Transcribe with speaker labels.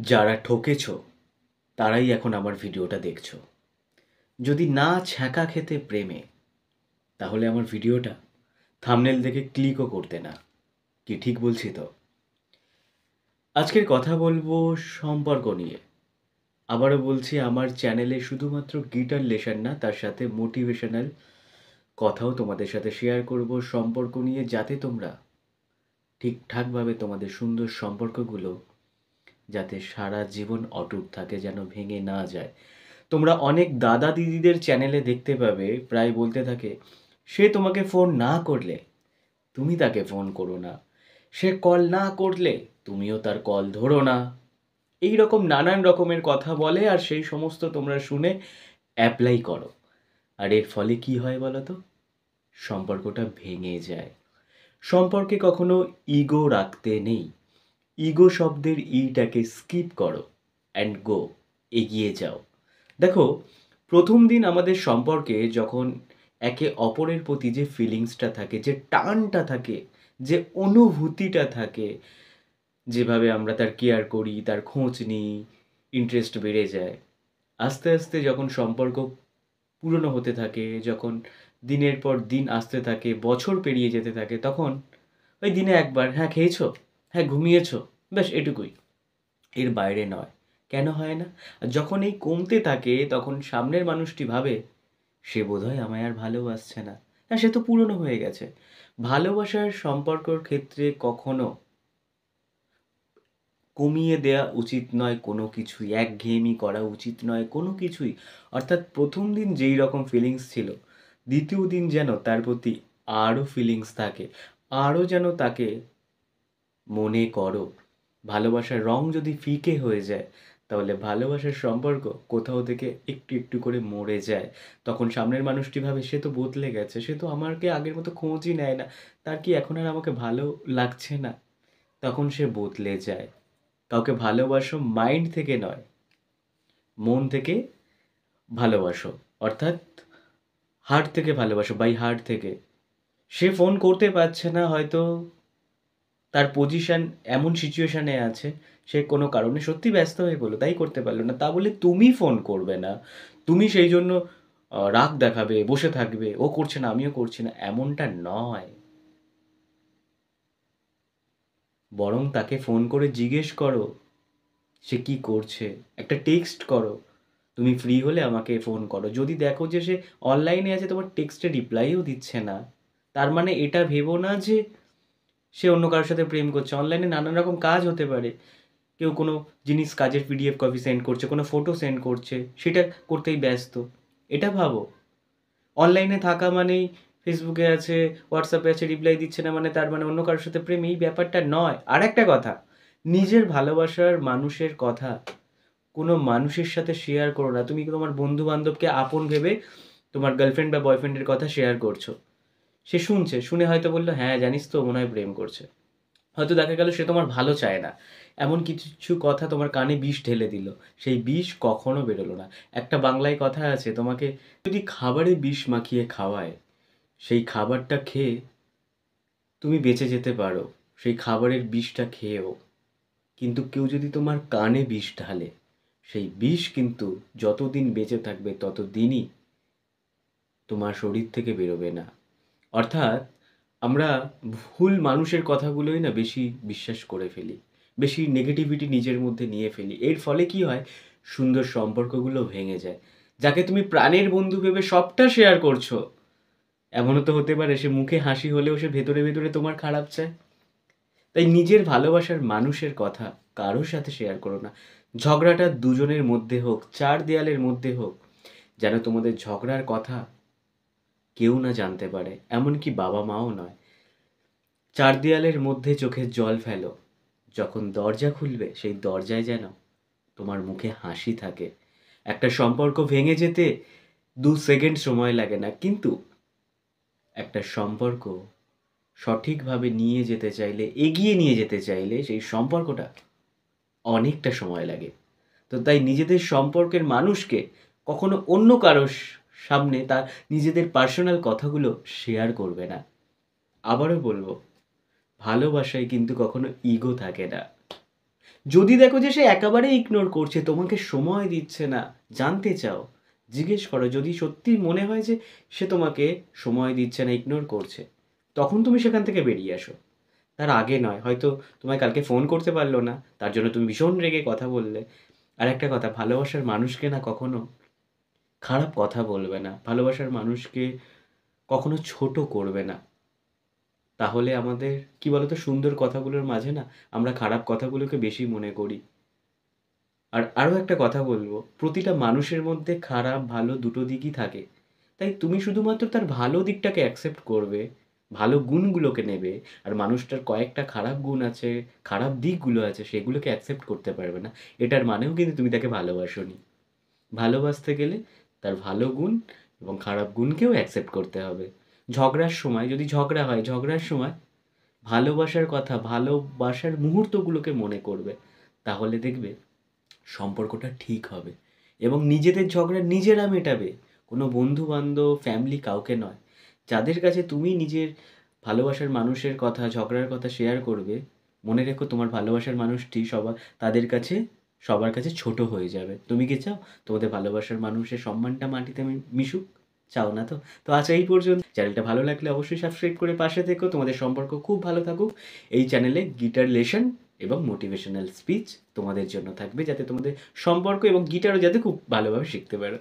Speaker 1: যারা ঠকেছ তারাই এখন আমার ভিডিওটা দেখছো। যদি না ছ্যাঁকা খেতে প্রেমে, তাহলে আমার ভিডিওটা থাম্বনেল দেখে ক্লিকও করতে না। কি ঠিক বলছি তো? আজকের কথা বলবো সম্পর্ক নিয়ে। আবারও বলছি, আমার চ্যানেলে শুধুমাত্র গিটার লেসন না, তার সাথে মোটিভেশনাল কথাও তোমাদের সাথে শেয়ার করব সম্পর্ক নিয়ে, যাতে তোমরা ঠিকঠাকভাবে তোমাদের সুন্দর সম্পর্কগুলো যাতে সারা জীবন অটুট থাকে, যেন ভেঙে না যায়। তোমরা অনেক দাদা দিদিদের চ্যানেলে দেখতে পাবে, প্রায় বলতে থাকে, সে তোমাকে ফোন না করলে তুমি তাকে ফোন করো না, সে কল না করলে তুমিও তার কল ধরো না। এই রকম নানান রকমের কথা বলে, আর সেই সমস্ত তোমরা শুনে অ্যাপ্লাই করো। আর এর ফলে কি হয় বলো তো? সম্পর্কটা ভেঙে যায়। সম্পর্কে কখনো ইগো রাখতে নেই। ইগো শব্দের ইটাকে স্কিপ করো অ্যান্ড গো, এগিয়ে যাও। দেখো, প্রথম দিন আমাদের সম্পর্কে যখন একে অপরের প্রতি যে ফিলিংসটা থাকে, যে টানটা থাকে, যে অনুভূতিটা থাকে, যেভাবে আমরা তার কেয়ার করি, তার খোঁজ নিই, ইন্টারেস্ট বেড়ে যায়। আস্তে আস্তে যখন সম্পর্ক পুরনো হতে থাকে, যখন দিনের পর দিন আসতে থাকে, বছর পেরিয়ে যেতে থাকে, তখন ওই দিনে একবার হ্যাঁ খেয়েছো, হ্যাঁ ঘুমিয়েছো, ব্যাস এটুকুই, এর বাইরে নয়। কেন হয় না? আর যখন এই কমতে থাকে, তখন সামনের মানুষটি ভাবে সে বোধহয় আমায় আর ভালোবাসছে না। হ্যাঁ, সে তো পুরনো হয়ে গেছে। ভালোবাসার সম্পর্কর ক্ষেত্রে কখনো কমিয়ে দেয়া উচিত নয় কোনো কিছুই, একঘেয়েমি করা উচিত নয় কোনো কিছুই। অর্থাৎ প্রথম দিন যেই রকম ফিলিংস ছিল, দ্বিতীয় দিন যেন তার প্রতি আরও ফিলিংস থাকে, আরও যেন তাকে মনে করো। ভালোবাসার রং যদি ফিকে হয়ে যায়, তাহলে ভালোবাসার সম্পর্ক কোথাও থেকে একটু একটু করে মরে যায়। তখন সামনের মানুষটি ভাবে সে তো বদলে গেছে, সে তো আমাকে আগের মতো খোঁজই নেয় না, তার কি এখন আর আমাকে ভালো লাগছে না? তখন সে বদলে যায়। কাউকে ভালোবাসো মাইন্ড থেকে নয়, মন থেকে ভালোবাসো। অর্থাৎ হার্ট থেকে ভালোবাসো, বাই হার্ট থেকে। সে ফোন করতে পারছে না হয়তো, তার পজিশন এমন সিচুয়েশনে আছে, সে কোনো কারণে সত্যি ব্যস্ত হয়ে পড়লো, তাই করতে পারলো না। তা বলে তুমি ফোন করবে না, তুমি সেই জন্য রাগ দেখাবে, বসে থাকবে, ও করছে না আমিও করছি না, এমনটা নয়। বরং তাকে ফোন করে জিজ্ঞেস করো সে কি করছে, একটা টেক্সট করো, তুমি ফ্রি হলে আমাকে ফোন করো। যদি দেখো যে সে অনলাইনে আছে, তোমার টেক্সটে রিপ্লাইও দিচ্ছে না, তার মানে এটা ভেবো না যে সে অন্য কারোর সাথে প্রেম করছে। অনলাইনে নানান রকম কাজ হতে পারে। কেউ কোনো জিনিস, কাজের পিডিএফ কপি সেন্ড করছে, কোনো ফটো সেন্ড করছে, সেটা করতেই ব্যস্ত। এটা ভাবো। অনলাইনে থাকা মানেই ফেসবুকে আছে, হোয়াটসঅ্যাপে আছে, রিপ্লাই দিচ্ছে না মানে তার মানে অন্য কারোর সাথে প্রেম, এই ব্যাপারটা নয়। আর একটা কথা, নিজের ভালোবাসার মানুষের কথা কোনো মানুষের সাথে শেয়ার করো না। তুমি তোমার বন্ধু বান্ধবকে আপন ভেবে তোমার গার্লফ্রেন্ড বা বয়ফ্রেন্ডের কথা শেয়ার করছো, সে শুনছে, শুনে হয়তো বললো হ্যাঁ জানিস তো মনে হয় প্রেম করছে। হয়তো দেখা গেল সে তোমার ভালো চায় না, এমন কিছু কিছু কথা তোমার কানে বিষ ঢেলে দিল, সেই বিষ কখনো বেরোলো না। একটা বাংলায় কথা আছে, তোমাকে যদি খাবারে বিষ মাখিয়ে খাওয়ায়, সেই খাবারটা খেয়ে তুমি বেঁচে যেতে পারো, সেই খাবারের বিষটা খেয়েও। কিন্তু কেউ যদি তোমার কানে বিষ ঢালে, সেই বিষ কিন্তু যতদিন বেঁচে থাকবে ততদিনই তোমার শরীর থেকে বেরোবে না। অর্থাৎ আমরা ভুল মানুষের কথাগুলোই না বেশি বিশ্বাস করে ফেলি, বেশি নেগেটিভিটি নিজের মধ্যে নিয়ে ফেলি। এর ফলে কি হয়? সুন্দর সম্পর্কগুলো ভেঙে যায়। যাকে তুমি প্রাণের বন্ধু ভেবে সবটা শেয়ার করছো, এমনও তো হতে পারে সে মুখে হাসি হলেও সে ভেতরে ভেতরে তোমার খারাপ চায়। তাই নিজের ভালোবাসার মানুষের কথা কারোর সাথে শেয়ার করো না। ঝগড়াটা দুজনের মধ্যে হোক, চার দেয়ালের মধ্যে হোক, যেন তোমাদের ঝগড়ার কথা কেউ না জানতে পারে, এমনকি বাবা মাও নয়। চার দেয়ালের মধ্যে চোখের জল ফেলো, যখন দরজা খুলবে সেই দরজায় যেন তোমার মুখে হাসি থাকে। একটা সম্পর্ক ভেঙে যেতে 2 সেকেন্ড সময় লাগে না, কিন্তু একটা সম্পর্ক সঠিকভাবে নিয়ে যেতে চাইলে, এগিয়ে নিয়ে যেতে চাইলে, সেই সম্পর্কটা অনেকটা সময় লাগে। তো তাই নিজেদের সম্পর্কের মানুষকে কখনো অন্য কারোর সামনে তার নিজেদের পার্সোনাল কথাগুলো শেয়ার করবে না। আবারও বলবো, ভালোবাসায় কিন্তু কখনো ইগো থাকে না। যদি দেখো যে সে একেবারে ইগনোর করছে, তোমাকে সময় দিচ্ছে না, জানতে চাও, জিজ্ঞেস করো। যদি সত্যি মনে হয় যে সে তোমাকে সময় দিচ্ছে না, ইগনোর করছে, তখন তুমি সেখান থেকে বেরিয়ে আসো। তার আগে নয়। হয়তো তোমায় কালকে ফোন করতে পারলো না, তার জন্য তুমি ভীষণ রেগে কথা বললে। আর একটা কথা, ভালোবাসার মানুষকে না কখনো খারাপ কথা বলবে না। ভালোবাসার মানুষকে কখনো ছোট করবে না। তাহলে আমাদের কি বলতো, সুন্দর কথাগুলোর মাঝে না আমরা খারাপ কথাগুলোকে বেশি মনে করি। আর আরো একটা কথা বলবো, প্রতিটা মানুষের মধ্যে খারাপ ভালো দুটো দিকই থাকে। তাই তুমি শুধুমাত্র তার ভালো দিকটাকে অ্যাকসেপ্ট করবে, ভালো গুণগুলোকে নেবে। আর মানুষটার কয়েকটা খারাপ গুণ আছে, খারাপ দিকগুলো আছে, সেগুলোকে অ্যাকসেপ্ট করতে পারবে না। এটার মানেও কিন্তু তুমি তাকে ভালোবাসোনি। ভালোবাসতে গেলে তার ভালো গুণ এবং খারাপ গুণকেও অ্যাকসেপ্ট করতে হবে। ঝগড়ার সময় যদি ঝগড়া হয়, ঝগড়ার সময় ভালোবাসার কথা, ভালোবাসার মুহূর্তগুলোকে মনে করবে। তাহলে দেখবে সম্পর্কটা ঠিক হবে এবং নিজেদের ঝগড়া নিজেরা মেটাবে। কোনো বন্ধু-বান্ধব, ফ্যামিলি কাউকে নয়। যাদের কাছে তুমি নিজের ভালোবাসার মানুষের কথা, ঝগড়ার কথা শেয়ার করবে, মনে রেখো তোমার ভালোবাসার মানুষটি তাদের কাছে সবার কাছে ছোট হয়ে যাবে। তুমি কি চাও তোমাদের ভালোবাসার মানুষের সম্মানটা মাটিতে মিশুক? চাও না তো? তো আজ এই পর্যন্ত। চ্যানেলটা ভালো লাগলে অবশ্যই সাবস্ক্রাইব করে পাশে থেকো। তোমাদের সম্পর্ক খুব ভালো থাকুক। এই চ্যানেলে গিটার লেসন এবং মোটিভেশনাল স্পিচ তোমাদের জন্য থাকবে, যাতে তোমাদের সম্পর্ক এবং গিটারও যাতে খুব ভালোভাবে শিখতে পারো।